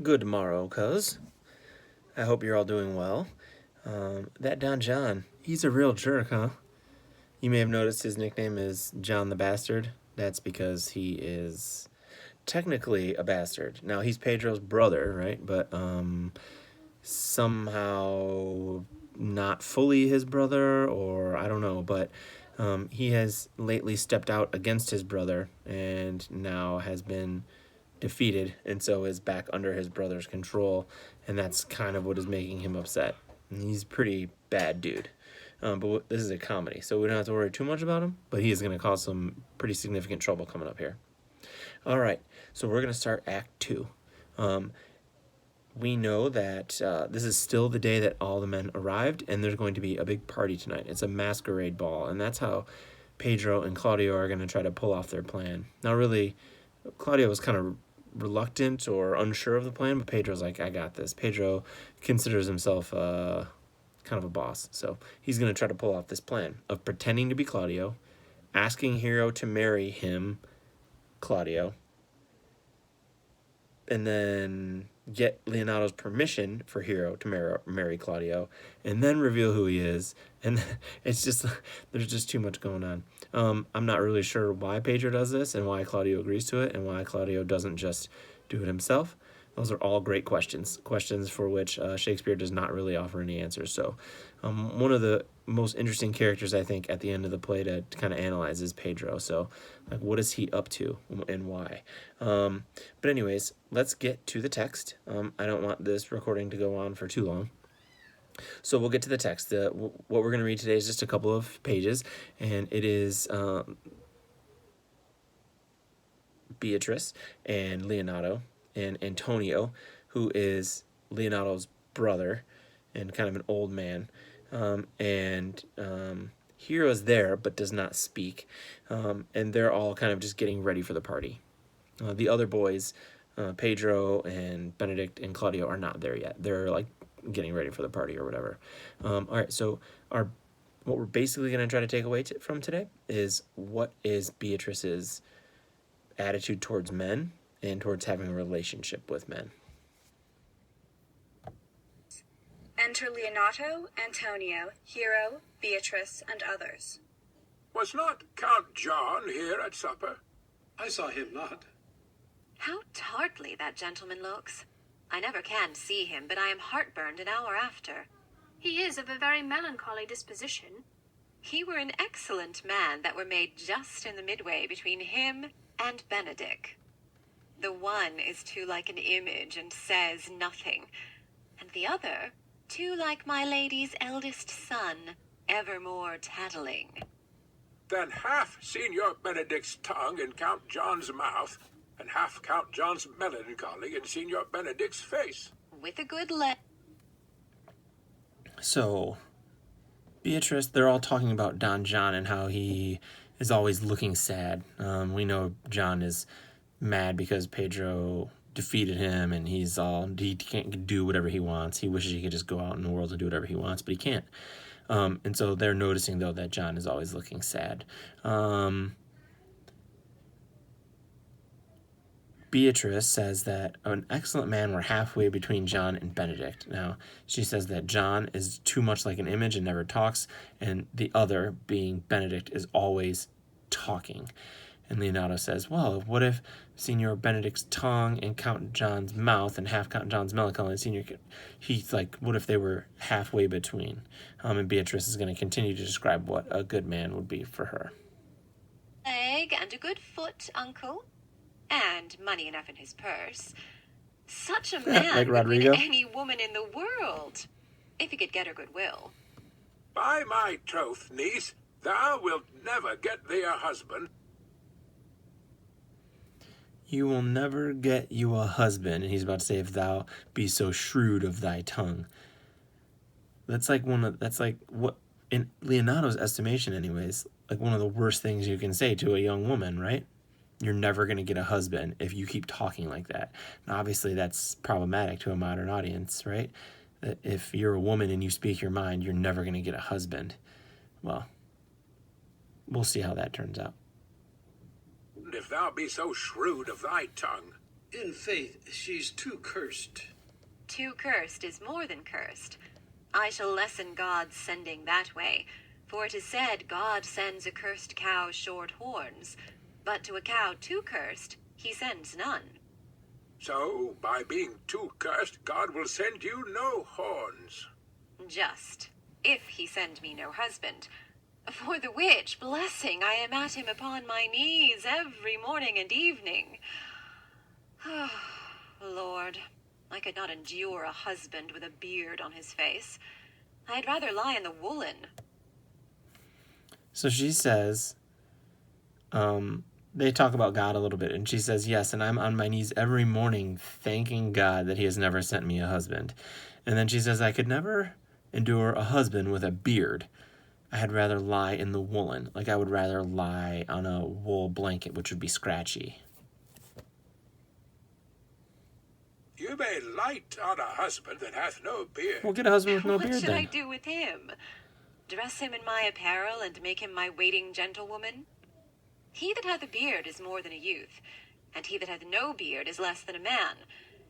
Good morrow, cuz. I hope you're all doing well. That Don John, he's a real jerk, huh? You may have noticed his nickname is John the Bastard. That's because he is technically a bastard. Now, he's Pedro's brother, right? But somehow not fully his brother, or I don't know. But he has lately stepped out against his brother and now has been defeated, and so is back under his brother's control, and that's kind of what is making him upset. And he's a pretty bad dude. But this is a comedy, so we don't have to worry too much about him, but he is going to cause some pretty significant trouble coming up here. All right, so we're going to start Act 2. We know that this is still the day that all the men arrived, and there's going to be a big party tonight. It's a masquerade ball, and that's how Pedro and Claudio are going to try to pull off their plan. Now, really, Claudio was kind of reluctant or unsure of the plan, but Pedro's like, I got this. Pedro considers himself kind of a boss, so he's going to try to pull off this plan of pretending to be Claudio, asking Hero to marry him, Claudio, and then get Leonato's permission for Hero to marry Claudio, and then reveal who he is. And it's just, there's just too much going on. I'm not really sure why Pedro does this and why Claudio agrees to it and why Claudio doesn't just do it himself. Those are all great questions for which Shakespeare does not really offer any answers. So one of the most interesting characters, I think, at the end of the play to kind of analyze is Pedro. So, like, what is he up to and why? But anyways, let's get to the text. I don't want this recording to go on for too long. So we'll get to the text. What we're going to read today is just a couple of pages, and it is Beatrice and Leonato and Antonio, who is Leonato's brother and kind of an old man. Hero's there but does not speak, and they're all kind of just getting ready for the party. The other boys, Pedro and Benedict and Claudio, are not there yet. They're like getting ready for the party or whatever. All right, so what we're basically going to try to take away from today is what is Beatrice's attitude towards men and towards having a relationship with men. Enter Leonato, Antonio, Hero, Beatrice, and others. Was not Count John here at supper? I saw him not. How tartly that gentleman looks. I never can see him, but I am heartburned an hour after. He is of a very melancholy disposition. He were an excellent man that were made just in the midway between him and Benedick. The one is too like an image and says nothing, and the other too like my lady's eldest son, evermore tattling. Then half Signor Benedick's tongue in Count John's mouth, and half Count John's melancholy in Signor Benedick's face. With a good So, Beatrice, they're all talking about Don John and how he is always looking sad. We know John is mad because Pedro defeated him, and he can't do whatever he wants. He wishes he could just go out in the world and do whatever he wants, but he can't. And so they're noticing, though, that John is always looking sad. Beatrice says that an excellent man were halfway between John and Benedict. Now, she says that John is too much like an image and never talks, and the other, being Benedict, is always talking. And Leonato says, well, what if Signor Benedict's tongue and Count John's mouth and half Count John's melancholy, he's like, what if they were halfway between? And Beatrice is going to continue to describe what a good man would be for her. leg and a good foot, uncle. And money enough in his purse. Such a man like would Rodrigo? win any woman in the world, if he could get her goodwill. By my troth, niece, thou wilt never get thee a husband. You will never get you a husband. And he's about to say, if thou be so shrewd of thy tongue. That's like what, in Leonato's estimation anyways, like one of the worst things you can say to a young woman, right? You're never going to get a husband if you keep talking like that. Now, obviously, that's problematic to a modern audience, right? That if you're a woman and you speak your mind, you're never going to get a husband. Well, we'll see how that turns out. And if thou be so shrewd of thy tongue, In faith, she's too cursed. Too cursed is more than cursed. I shall lessen God's sending that way, for it is said God sends a cursed cow short horns, but to a cow too cursed he sends none. So, by being too cursed, God will send you no horns. Just, if he send me no husband, for the which blessing I am at him upon my knees every morning and evening. Lord, I could not endure a husband with a beard on his face. I'd rather lie in the woolen. So she says, they talk about God a little bit, and she says, yes, and I'm on my knees every morning thanking God that he has never sent me a husband. And then she says, I could never endure a husband with a beard. I had rather lie in the woolen. Like I would rather lie on a wool blanket, which would be scratchy. You may light on a husband that hath no beard. Well, get a husband with no What beard should I then. do with him? Dress him in my apparel and make him my waiting gentlewoman? He that hath a beard is more than a youth, and he that hath no beard is less than a man,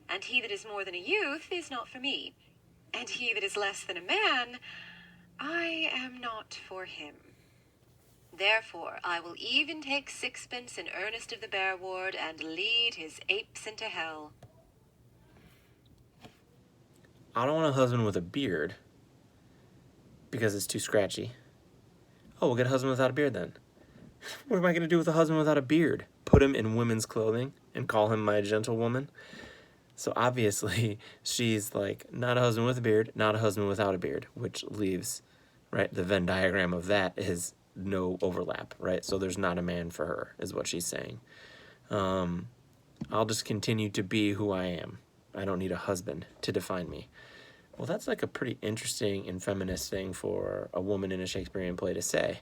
and he that is more than a youth is not for me, and he that is less than a man, I am not for him. Therefore I will even take sixpence in earnest of the bear ward, and lead his apes into hell. I don't want a husband with a beard because it's too scratchy. Oh, we'll get a husband without a beard then. What am I going to do with a husband without a beard? Put him in women's clothing and call him my gentlewoman? So obviously she's like, not a husband with a beard, not a husband without a beard, which leaves, right, the Venn diagram of that is no overlap, right? So there's not a man for her, is what she's saying. I'll just continue to be who I am. I don't need a husband to define me. Well, that's like a pretty interesting and feminist thing for a woman in a Shakespearean play to say.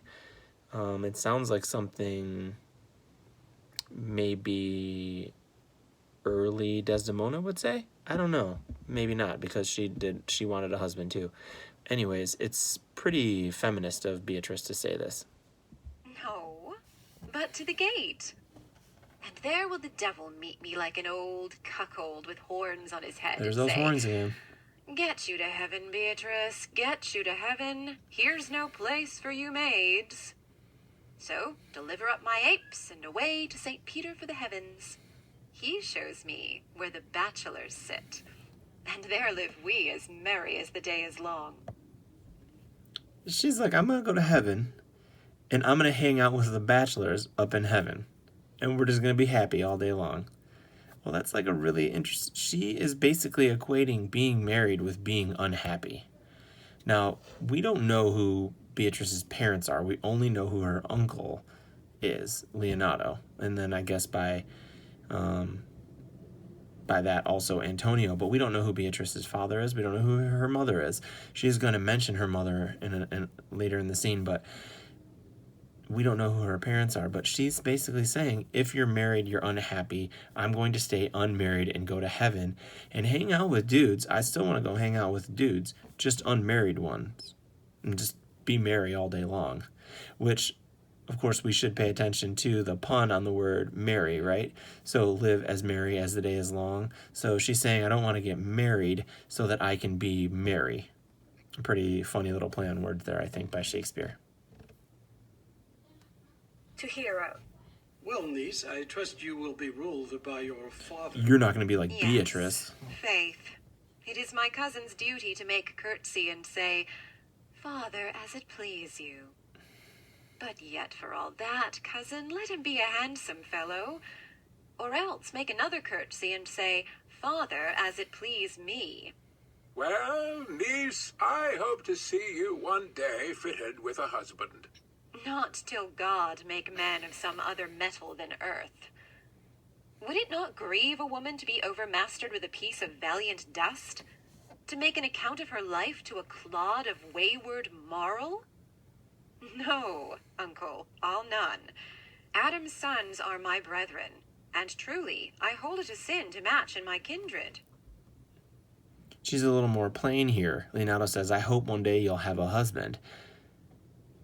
It sounds like something maybe early Desdemona would say. I don't know. Maybe not, because she wanted a husband too. Anyways, it's pretty feminist of Beatrice to say this. No, but to the gate. And there will the devil meet me like an old cuckold with horns on his head. There's and those say, horns again. Get you to heaven, Beatrice, get you to heaven. Here's no place for you maids. So, deliver up my apes and away to St. Peter for the heavens. He shows me where the bachelors sit, and there live we as merry as the day is long. She's like, I'm going to go to heaven, and I'm going to hang out with the bachelors up in heaven, and we're just going to be happy all day long. Well, that's like a really interesting... She is basically equating being married with being unhappy. Now, we don't know who Beatrice's parents are. We only know who her uncle is, Leonato. And then I guess by that also Antonio. But we don't know who Beatrice's father is. We don't know who her mother is. She's going to mention her mother later in the scene, but we don't know who her parents are. But she's basically saying, if you're married, you're unhappy. I'm going to stay unmarried and go to heaven and hang out with dudes. I still want to go hang out with dudes, just unmarried ones, and just be merry all day long. Which, of course, we should pay attention to the pun on the word merry, right? So live as merry as the day is long. So she's saying, I don't want to get married so that I can be merry. A pretty funny little play on words there, I think, by Shakespeare. To Hero. Well, niece, I trust you will be ruled by your father. You're not going to be like Yes, Beatrice. Faith, it is my cousin's duty to make curtsy and say, Father, as it please you. But yet for all that, cousin, let him be a handsome fellow. Or else make another curtsy and say, Father, as it please me. Well, niece, I hope to see you one day fitted with a husband. Not till God make man of some other metal than earth. Would it not grieve a woman to be overmastered with a piece of valiant dust? To make an account of her life to a clod of wayward marl? No, uncle, I'll none. Adam's sons are my brethren, and truly, I hold it a sin to match in my kindred. She's a little more plain here. Leonato says, I hope one day you'll have a husband.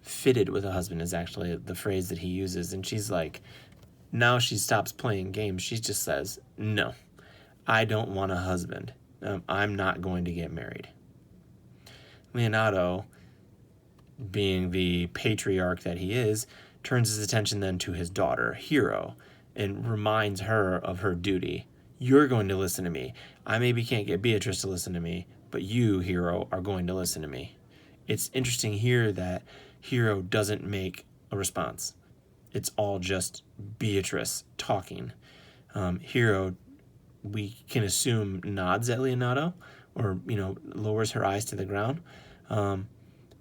Fitted with a husband is actually the phrase that he uses. And she's like, now she stops playing games. She just says, no, I don't want a husband. I'm not going to get married. Leonardo, being the patriarch that he is, turns his attention then to his daughter, Hero, and reminds her of her duty. You're going to listen to me. I maybe can't get Beatrice to listen to me, but you, Hero, are going to listen to me. It's interesting here that Hero doesn't make a response. It's all just Beatrice talking. Hero, we can assume, nods at Leonardo, or lowers her eyes to the ground.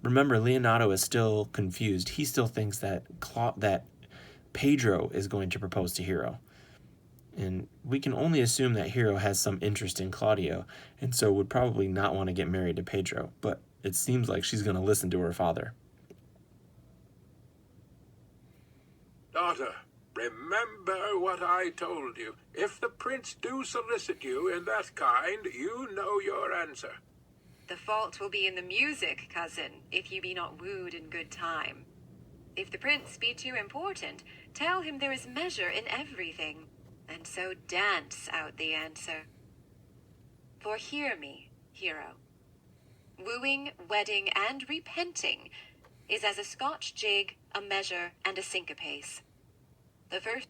Remember, Leonardo is still confused. He still thinks that that Pedro is going to propose to Hero. And we can only assume that Hero has some interest in Claudio, and so would probably not want to get married to Pedro. But it seems like she's going to listen to her father. Daughter, remember what I told you. If the prince do solicit you in that kind, you know your answer. The fault will be in the music, cousin, if you be not wooed in good time. If the prince be too important, tell him there is measure in everything, and so dance out the answer. For hear me, Hero. Wooing, wedding, and repenting is as a Scotch jig, a measure, and a syncopace. The first...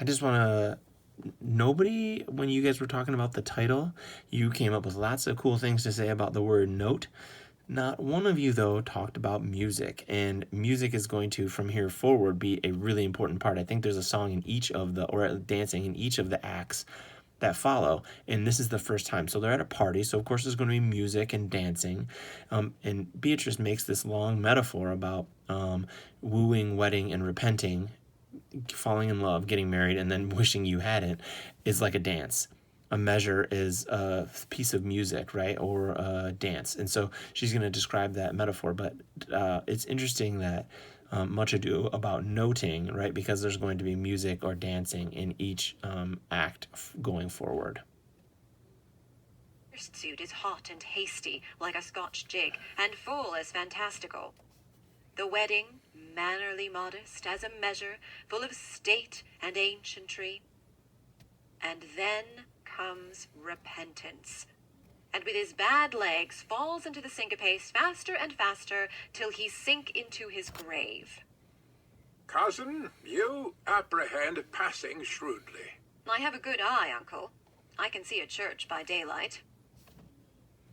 I just want to... Nobody, when you guys were talking about the title, you came up with lots of cool things to say about the word note. Not one of you, though, talked about music, and music is going to, from here forward, be a really important part. I think there's a song in each of the, or dancing in each of the acts that follow, and this is the first time. So they're at a party, so of course there's going to be music and dancing, and Beatrice makes this long metaphor about wooing, wedding, and repenting, falling in love, getting married, and then wishing you hadn't, is like a dance. A measure is a piece of music, right, or a dance. And so she's going to describe that metaphor, but it's interesting that Much Ado About Noting, right, because there's going to be music or dancing in each act going forward. first suit is hot and hasty, like a Scotch jig, and full as fantastical. The wedding, mannerly modest as a measure, full of state and ancientry. And then comes repentance, and with his bad legs falls into the syncopace faster and faster till he sink into his grave. Cousin, you apprehend passing shrewdly. I have a good eye, uncle. I can see a church by daylight.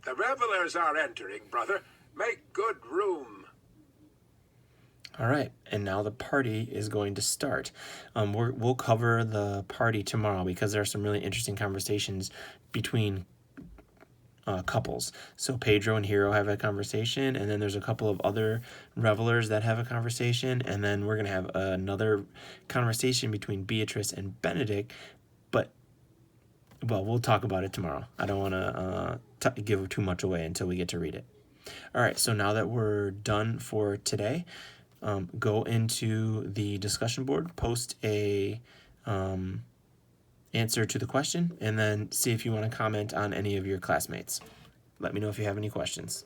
The revelers are entering, brother. Make good room. All right, and now the party is going to start. We'll cover the party tomorrow because there are some really interesting conversations between couples. So Pedro and Hero have a conversation, and then there's a couple of other revelers that have a conversation, and then we're going to have another conversation between Beatrice and Benedict, but, well, we'll talk about it tomorrow. I don't want to give too much away until we get to read it. All right, so now that we're done for today, go into the discussion board, post a answer to the question, and then see if you want to comment on any of your classmates. Let me know if you have any questions.